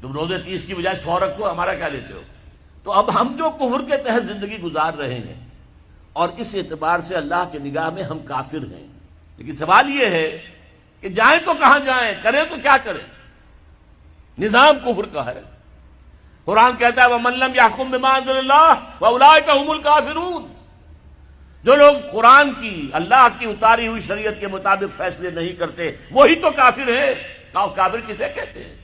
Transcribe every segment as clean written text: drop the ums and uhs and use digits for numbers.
تم روزے 30 کی بجائے 100 رکھو، ہمارا کیا لیتے ہو؟ تو اب ہم جو کفر کے تحت زندگی گزار رہے ہیں اور اس اعتبار سے اللہ کی نگاہ میں ہم کافر ہیں، لیکن سوال یہ ہے کہ جائیں تو کہاں جائیں، کریں تو کیا کریں؟ نظام کفر کا ہے۔ قرآن کہتا ہے وَمَن لَّمْ يَحْكُم بِمَا أَنزَلَ اللَّهُ فَأُولَٰئِكَ هُمُ الْكَافِرُونَ، جو لوگ قرآن کی، اللہ کی اتاری ہوئی شریعت کے مطابق فیصلے نہیں کرتے وہی تو کافر ہے۔ کافر کسے کہتے ہیں؟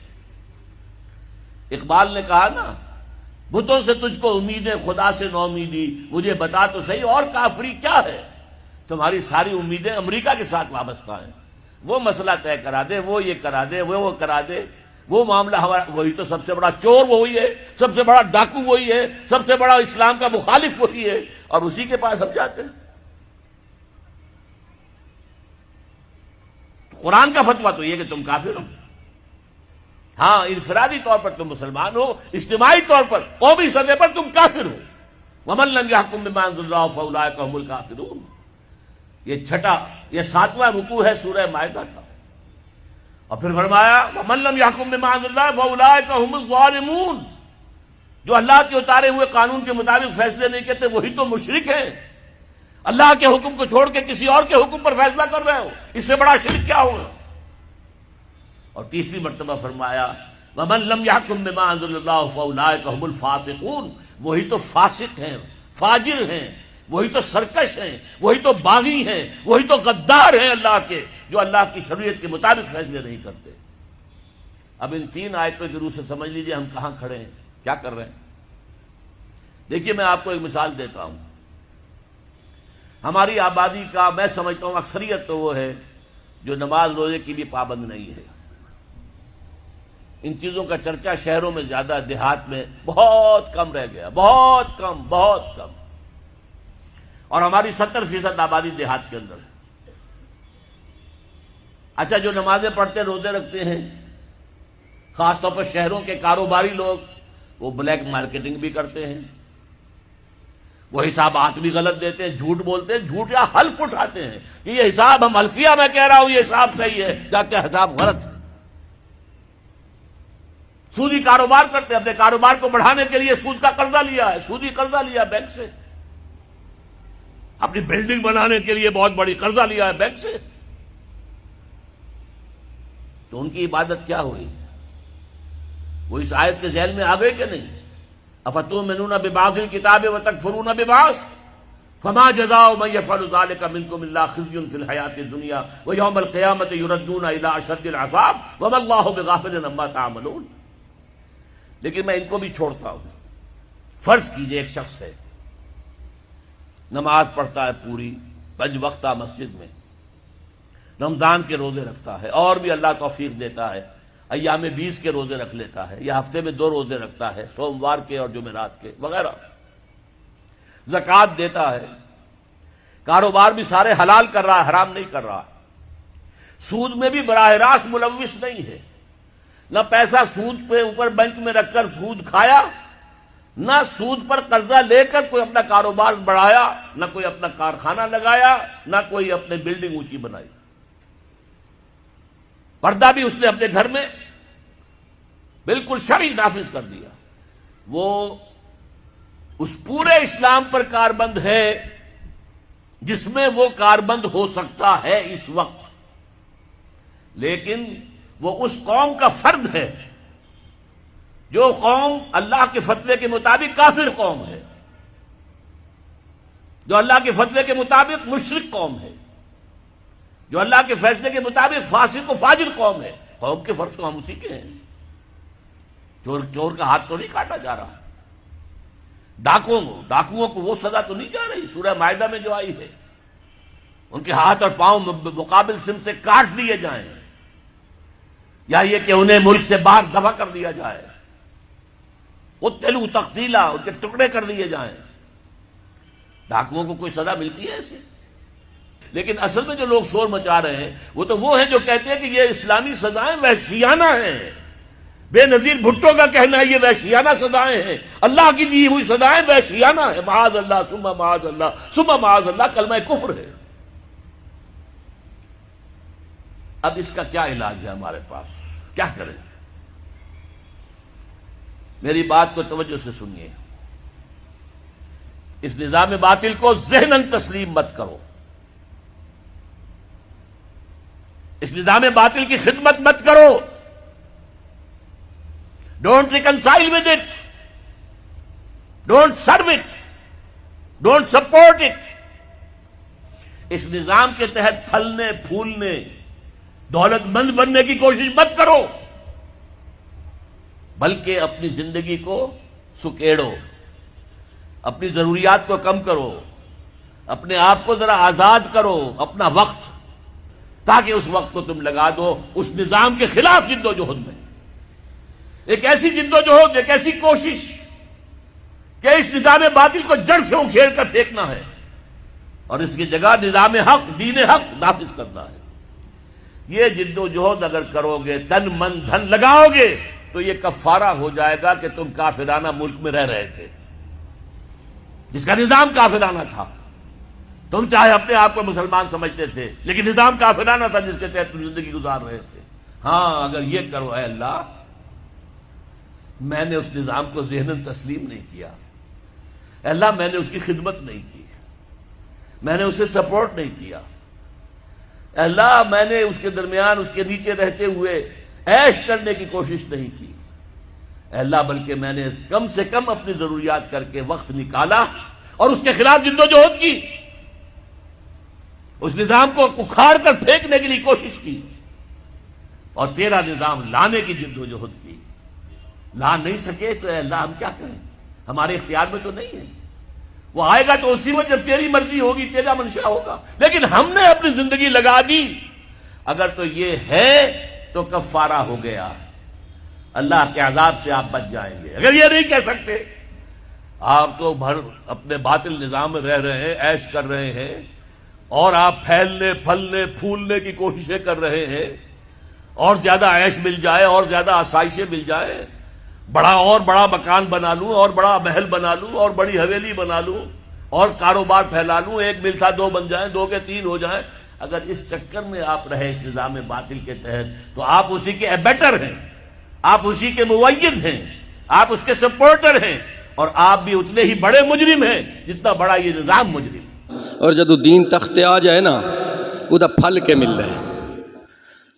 اقبال نے کہا نا، بتوں سے تجھ کو امید ہے خدا سے نو امیدی، مجھے بتا تو صحیح اور کافری کیا ہے؟ تمہاری ساری امیدیں امریکہ کے ساتھ وابستہ ہیں، وہ مسئلہ طے کرا دے، وہ یہ کرا دے، وہ کرا دے، وہ معاملہ ہمارا، وہی تو سب سے بڑا چور وہی ہے، سب سے بڑا ڈاکو وہی ہے، سب سے بڑا اسلام کا مخالف وہی ہے، اور اسی کے پاس ہم جاتے ہیں۔ قرآن کا فتویٰ تو یہ کہ تم کافر ہو۔ ہاں، انفرادی طور پر تم مسلمان ہو، اجتماعی طور پر قومی سطح پر تم کافر ہو۔ وَمَن لَّمْ يَحْكُم بِمَا أَنزَلَ اللَّهُ فَأُولَٰئِكَ هُمُ الْكَافِرُونَ۔ یہ 7واں رکوع ہے سورہ مائدہ کا، اور پھر فرمایا وَمَن لَّمْ يَحْكُم بِمَا أَنزَلَ اللَّهُ فَأُولَٰئِكَ هُمُ الظَّالِمُونَ، جو اللہ کے اتارے ہوئے قانون کے مطابق فیصلے نہیں کرتے وہی تو مشرک ہیں۔ اللہ کے حکم کو چھوڑ کے کسی اور کے حکم پر فیصلہ کر رہے ہو، اس سے بڑا شرک کیا ہوگا؟ اور تیسری مرتبہ فرمایا وَمَن لَّمْ يَحْكُم بِمَا أَنزَلَ اللَّهُ فَأُولَٰئِكَ هُمُ الْفَاسِقُونَ، وہی تو فاسق ہیں، فاجر ہیں، وہی تو سرکش ہیں، وہی تو باغی ہیں، وہی تو غدار ہیں اللہ کے، جو اللہ کی شریعت کے مطابق فیصلے نہیں کرتے۔ اب ان 3 آیتوں کی روح سے سمجھ لیجئے ہم کہاں کھڑے ہیں، کیا کر رہے ہیں۔ دیکھیے میں آپ کو ایک مثال دیتا ہوں۔ ہماری آبادی کا میں سمجھتا ہوں اکثریت تو وہ ہے جو نماز روزے کی بھی پابند نہیں ہے۔ ان چیزوں کا چرچا شہروں میں زیادہ، دیہات میں بہت کم رہ گیا، بہت کم، بہت کم، اور ہماری 70% آبادی دیہات کے اندر ہے۔ اچھا، جو نمازیں پڑھتے روزے رکھتے ہیں، خاص طور پر شہروں کے کاروباری لوگ، وہ بلیک مارکیٹنگ بھی کرتے ہیں، وہ حسابات بھی غلط دیتے ہیں، جھوٹ بولتے ہیں، جھوٹ یا حلف اٹھاتے ہیں کہ یہ حساب ہم حلفیہ میں کہہ رہا ہوں یہ حساب صحیح ہے، جاتے حساب غلط ہے۔ سودی کاروبار کرتے ہیں، اپنے کاروبار کو بڑھانے کے لیے سود کا قرضہ لیا ہے، سودی قرضہ لیا بینک سے، اپنی بلڈنگ بنانے کے لیے بہت بڑی قرضہ لیا ہے بینک سے، تو ان کی عبادت کیا ہوئی؟ وہ اس آیت کے ذیل میں آ گئے کہ نہیں؟ افتؤمنون ببعض الکتاب وتکفرون ببعض فما جزاء من يفعل ذلك منكم الا خزي في الحياة الدنيا ويوم القيامة يردون الى اشد العذاب وما الله بغافل عما تعملون۔ لیکن میں ان کو بھی چھوڑتا ہوں۔ فرض کیجئے ایک شخص ہے، نماز پڑھتا ہے پوری 5 وقتہ مسجد میں، رمضان کے روزے رکھتا ہے، اور بھی اللہ توفیق دیتا ہے ایام 20 کے روزے رکھ لیتا ہے، یا ہفتے میں 2 روزے رکھتا ہے، سوموار کے اور جمعرات کے وغیرہ، زکوٰۃ دیتا ہے، کاروبار بھی سارے حلال کر رہا ہے، حرام نہیں کر رہا، سود میں بھی براہ راست ملوث نہیں ہے، نہ پیسہ سود پہ اوپر بینک میں رکھ کر سود کھایا، نہ سود پر قرضہ لے کر کوئی اپنا کاروبار بڑھایا، نہ کوئی اپنا کارخانہ لگایا، نہ کوئی اپنے بلڈنگ اونچی بنائی، پردہ بھی اس نے اپنے گھر میں بالکل شرعی نافذ کر دیا۔ وہ اس پورے اسلام پر کاربند ہے جس میں وہ کاربند ہو سکتا ہے اس وقت، لیکن وہ اس قوم کا فرد ہے جو قوم اللہ کے فتوے کے مطابق کافر قوم ہے، جو اللہ کے فتوے کے مطابق مشرک قوم ہے، جو اللہ کے فیصلے کے مطابق فاسق و فاجر قوم ہے۔ قوم کے فرق تو ہم اسی کے ہیں۔ چور کا ہاتھ تو نہیں کاٹا جا رہا، ڈاکوؤں کو وہ سزا تو نہیں جا رہی سورہ مائدہ میں جو آئی ہے، ان کے ہاتھ اور پاؤں مقابل سم سے کاٹ دیے جائیں، یا یہ کہ انہیں ملک سے باہر دفع کر دیا جائے، قتلوا تقتیلا، ان کے ٹکڑے کر دیے جائیں۔ ڈاکوؤں کو کوئی سزا ملتی ہے ایسے؟ لیکن اصل میں جو لوگ شور مچا رہے ہیں وہ ہیں جو کہتے ہیں کہ یہ اسلامی سزائیں وحشیانہ ہیں۔ بے نظیر بھٹو کا کہنا ہے یہ وحشیانہ سزائیں ہیں، اللہ کی دی ہوئی سزائیں وحشیانہ ہیں، معاذ اللہ ثم معاذ اللہ ثم معاذ اللہ، کلمہ کفر ہے۔ اب اس کا کیا علاج ہے ہمارے پاس، کیا کریں؟ میری بات کو توجہ سے سنیے، اس نظام باطل کو ذہناً تسلیم مت کرو، اس نظام باطل کی خدمت مت کرو، don't reconcile with it, don't serve it, don't support it. اس نظام کے تحت پھلنے پھولنے دولت مند بننے کی کوشش مت کرو، بلکہ اپنی زندگی کو سکیڑو، اپنی ضروریات کو کم کرو، اپنے آپ کو ذرا آزاد کرو، اپنا وقت، تاکہ اس وقت کو تم لگا دو اس نظام کے خلاف جد و جہد میں۔ ایک ایسی جد و جہد، ایک ایسی کوشش کہ اس نظام باطل کو جڑ سے اکھیڑ کر پھینکنا ہے اور اس کی جگہ نظام حق، دین حق نافذ کرنا ہے۔ یہ جد و جہد اگر کرو گے، تن من دھن لگاؤ گے، تو یہ کفارہ ہو جائے گا کہ تم کافرانہ ملک میں رہ رہے تھے، جس کا نظام کافرانہ تھا۔ تم چاہے اپنے آپ کو مسلمان سمجھتے تھے، لیکن نظام کافرانہ تھا جس کے تحت تم زندگی گزار رہے تھے۔ ہاں، اگر یہ کرو، اے اللہ میں نے اس نظام کو ذہناً تسلیم نہیں کیا، اے اللہ میں نے اس کی خدمت نہیں کی، میں نے اسے سپورٹ نہیں کیا، اے اللہ میں نے اس کے درمیان اس کے نیچے رہتے ہوئے عیش کرنے کی کوشش نہیں کی، اے اللہ بلکہ میں نے کم سے کم اپنی ضروریات کر کے وقت نکالا اور اس کے خلاف جد و جہد کی، اس نظام کو اکھاڑ کر پھینکنے کے لیے کوشش کی اور تیرا نظام لانے کی جد و جہد کی۔ لا نہیں سکے تو اے اللہ ہم کیا کریں، ہمارے اختیار میں تو نہیں ہے، وہ آئے گا تو اسی وقت جب تیری مرضی ہوگی، تیرا منشا ہوگا، لیکن ہم نے اپنی زندگی لگا دی۔ اگر تو یہ ہے تو کفارہ ہو گیا، اللہ کے عذاب سے آپ بچ جائیں گے۔ اگر یہ نہیں کہہ سکتے، آپ تو بھر اپنے باطل نظام میں رہ رہے ہیں، عیش کر رہے ہیں، اور آپ پھیلنے پھلنے پھولنے کی کوششیں کر رہے ہیں، اور زیادہ عیش مل جائے، اور زیادہ آسائشیں مل جائے، اور بڑا مکان بنا لوں، اور بڑا محل بنا لوں، اور بڑی حویلی بنا لوں، اور کاروبار پھیلا لوں، ایک مل تھا 2 بن جائیں، 2 کے 3 ہو جائیں۔ اگر اس چکر میں آپ رہے اس نظام باطل کے تحت، تو آپ اسی کے ایبیٹر ہیں، آپ اسی کے مؤید ہیں، آپ اس کے سپورٹر ہیں، اور آپ بھی اتنے ہی بڑے مجرم ہیں جتنا بڑا یہ نظام مجرم۔ اور جدو دین تختے آ جائے نا، وہ پھل کے مل رہے۔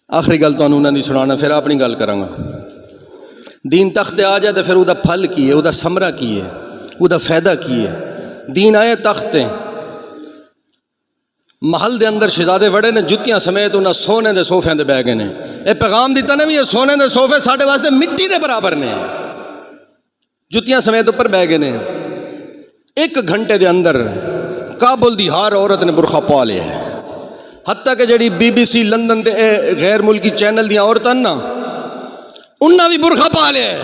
آخری گل تو انہوں نے سنانا، پھر اپنی گل کراں گا۔ دین تختے آ جائے تو پھر وہ پھل کی ہے، وہ ثمرہ کی ہے، وہ فائدہ کی ہے۔ دین آئے تختے محل دے اندر شہزادے وڑے نے جتیاں سمیت انہاں سونے دے صوفے دے بہ گئے نے۔ اے پیغام دیتا نے بھی یہ سونے دے صوفے ساڈے واسطے مٹی دے برابر نے، جتیاں سمیت اوپر بہ گئے نے۔ 1 گھنٹے دے اندر کابل دی ہر عورت نے برقع پا لیا ہے، حتیٰ کہ جڑی BBC لندن دے غیر ملکی چینل دیاں عورتاں نا، انہاں بھی برقع پا لیا ہے،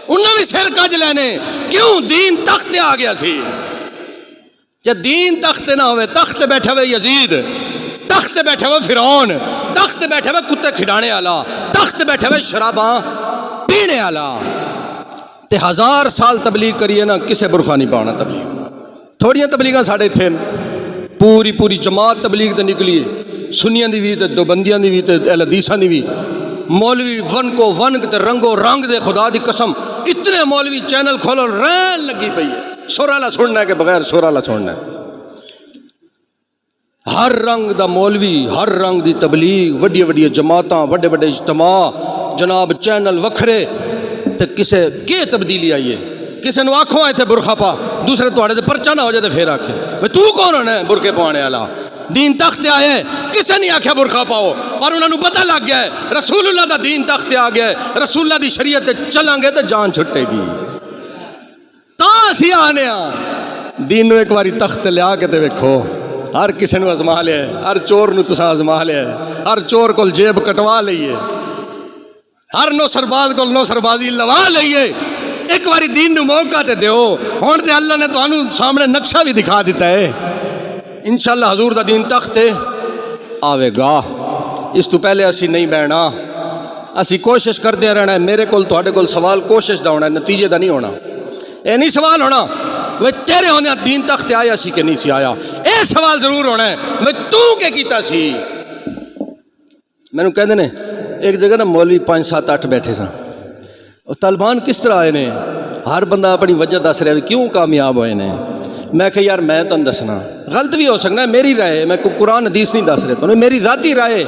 انہاں بھی سر کج لینے۔ کیوں؟ دین تخت آ گیا سی۔ جب دین تخت نہ ہوئے، تخت بیٹھے ہوئے یزید، تخت بیٹھے ہوئے فرعون، تخت بیٹھے ہوئے کتے کھڈانے والا، تخت بیٹھے ہوئے شراباں پینے والا، تے 1000 سال تبلیغ کریے نا، کسے برقع نہیں پانا تبلیغ نا۔ تھوڑیاں تبلیغاں ساڑے تھے، پوری جماعت تبلیغ تے نکلی، سنیاں دی بھی تے دیوبندیاں دی بھی تے اہل حدیثاں دی بھی۔ مولوی ون کو ون تے رنگو رنگ دے، خدا دی قسم اتنے مولوی چینل کھولو رین لگی پئی ہے، سر والا سننا ہے کہ بغیر سر والا سننا ہے۔ ہر رنگ دا مولوی، ہر رنگ دی تبلیغ، وڈی جماعتاں، وڈے اجتماع، جناب چینل وکھرے، تے کسے کی تبدیلی آئی ہے؟ کسے نو آکھو آئے تھے برقع پا، دوسرے تواڈے تے پرچہ نہ ہو جائے تے پھر آکھے بھئی تو کون ہونا ہے برقعے پانے والا؟ دین تخت آئے، کسے نہیں آکھیا برقع پاؤ، پر انہوں نے پتہ لگ گیا ہے رسول اللہ دا دین تخت آ گیا ہے، رسول اللہ دی شریعت چلیں گے تو جان چھٹے گی۔ تاں اسی آنے دین نو ایک باری تخت لیا کے تے ویکھو، ہر کسے نو ازما لیا ہے، ہر چور نو تساں ازما لیا ہے، ہر چور کول جیب کٹوا لئیے، ہر نو سرباز کول نو سربازی لوا لئیے۔ ایک باری دین نو موقع تے دیو، ہون تے اللہ نے تانوں سامنے نقشہ بھی دکھا دیتا ہے۔ انشاءاللہ حضور دا دین تخت آوے گا، اس تو پہلے اسی نہیں بہنا، اسی کوشش کرتے رہنا ہے۔ میرے کول تواڈے کول سوال کوشش دا ہونا ہے، نتیجے دا نہیں ہونا۔ اے نہیں سوال ہونا وہ تیرے ہونے دین تخت آیا سی کہ نہیں سی آیا، اے سوال ضرور ہونا ہے وہ تو کہ کیتا سی۔ میں نے کہندے نے ایک جگہ نا مولوی 5 7 8 بیٹھے سن، طالبان کس طرح آئے نے؟ ہر بندہ اپنی وجہ دس رہا ہے کیوں کامیاب ہوئے نے. میں کہ یار میں تمہیں دسنا غلط بھی ہو سکنا ہے، میری رائے، میں قرآن حدیث نہیں دس رہا تو میری ذاتی رائے،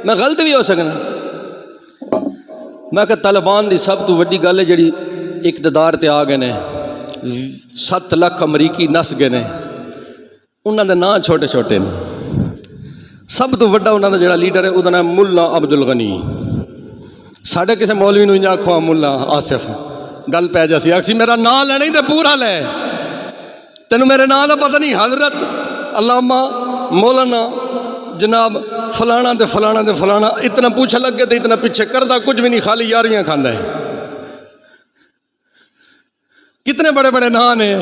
میں غلط بھی ہو سکنا. میں کہ طالبان دی سب تو وڈی گل ہے جڑی اقتدار تے آ گئے نے، 7 لاکھ امریکی نس گئے نے، انہوں دے نام چھوٹے چھوٹے نے. سب تو وڈا انہوں دا جڑا لیڈر ہے وہ نام ملا عبد الغنی. ساڈے کسی مولوی نو انجا آکھو ملا آصف گل پی جاسی، آکسی میرا نام لینا ہی تے پورا لے، تینوں میرے نام دا پتہ نہیں، حضرت علامہ مولانا جناب فلانا تے فلانا تے فلانا، اتنا پوچھ لگ گئے تے اتنا پیچھے کردہ کچھ بھی نہیں، خالی یاریاں کھاندا ہے. کتنے بڑے بڑے نام ہیں.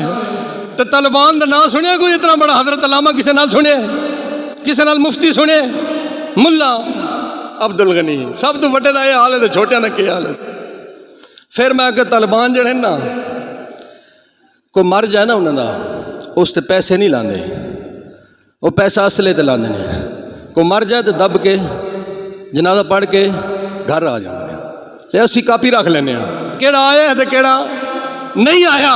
تے طالبان دا نام سنیا کوئی اتنا بڑا؟ حضرت علامہ کسے نال سنے؟ کسے نال مفتی سنے؟ ملا عبد الغنی. سب تو وڈے دا یہ حال ہے تے چھوٹے دا کیا حال ہے. پھر میں کہ طالبان جڑے نا کوئی مر جائے نا انہوں دا اس تے پیسے نہیں لاندے، وہ پیسہ اصلے تے لاندے نے. کوئی مر جائے تو دب کے جنازہ پڑھ کے گھر آ جاندے ہیں تے اسی کاپی رکھ لینے ہیں کیڑا آیا ہے تے کیڑا نہیں آیا.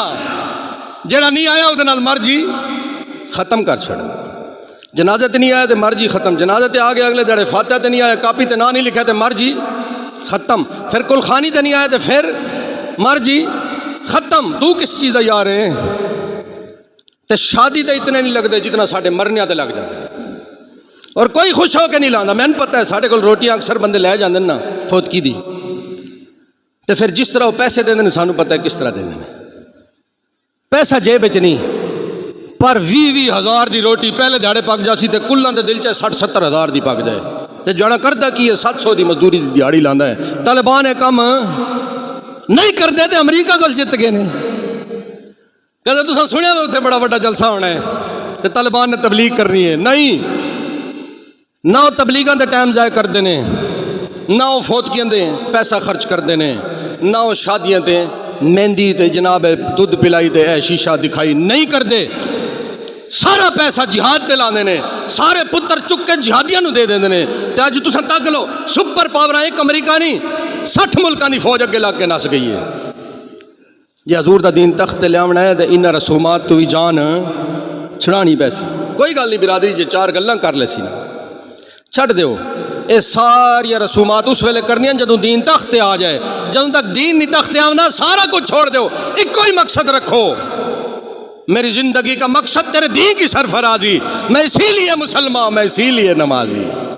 جڑا نہیں آیا وہ نال مرجی ختم کر چھڑ. جنازہ تے نہیں آیا تے مرجی ختم. جنازہ تے آ گیا اگلے دڑے فاتحہ تے نہیں آیا، کاپی تے نام نہیں لکھا تے مرجی ختم. پھر کل خانی تے نہیں آیا تے پھر مرجی ختم. تو کس چیز دا یار ہے؟ تے شادی تے اتنے نہیں لگتے جتنا ساڈے مرنے تے لگ جاتے ہیں، اور کوئی خوش ہو کے نہیں لانا. میں نے پتہ ہے ساڈے کول روٹیاں اکثر بندے لے جاندے نا فوتگی دی، تے پھر جس طرح وہ پیسے دے دیں سانوں پتہ ہے کس طرح دے دیں. پیسہ جیب وچ نہیں، پر 20-20 ہزار دی روٹی پہلے دیہڑے پک جاسی تے کلاں دے دل چ 60-70 ہزار دی پک جائے. تے جڑا کردا کی ہے 700 دی مزدوری دی دیہڑی لاندا ہے. طالبان یہ کم نہیں کردے تے امریکہ کول جت گئے نے. کہتے تساں سنیا اتنے بڑا بڑا جلسہ ہونا ہے تے طالبان نے تبلیغ کرنی ہے. نہیں، نہ وہ تبلیغاں دے ٹائم ضائع کرتے ہیں، نہ وہ فوتگیاں دے پیسہ خرچ کرتے ہیں، نہ وہ شادیاں تے مہندی تے جناب دودھ پلائی تے اے شیشہ دکھائی نہیں کرتے. سارا پیسہ جہاد تے لاندے نے، سارے پتر چک کے جہادیاں نو دے دیندے نے. تے اج تساں تک لو سپر پاوراں ایک امریکہ نہیں 60 ملکاں دی فوج اگے لا کے نس گئی ہے. جی حضور دا دین تخت تے لیاونا ہے تے انہاں رسومات تو بھی جان چھڑانی پیسی. کوئی گل نہیں برادری جی 4 گلاں کر لے سی نا چھڑ دیو. اے ساری رسومات اس ویلے کرنی جدوں دین تخت آ جائے. جدوں تک دین نہیں تخت آونا سارا کچھ چھوڑ دیو. ایک کوئی مقصد رکھو، میری زندگی کا مقصد تیرے دین کی سرفرازی. میں اسی لیے مسلمان، میں اسی لیے نمازی.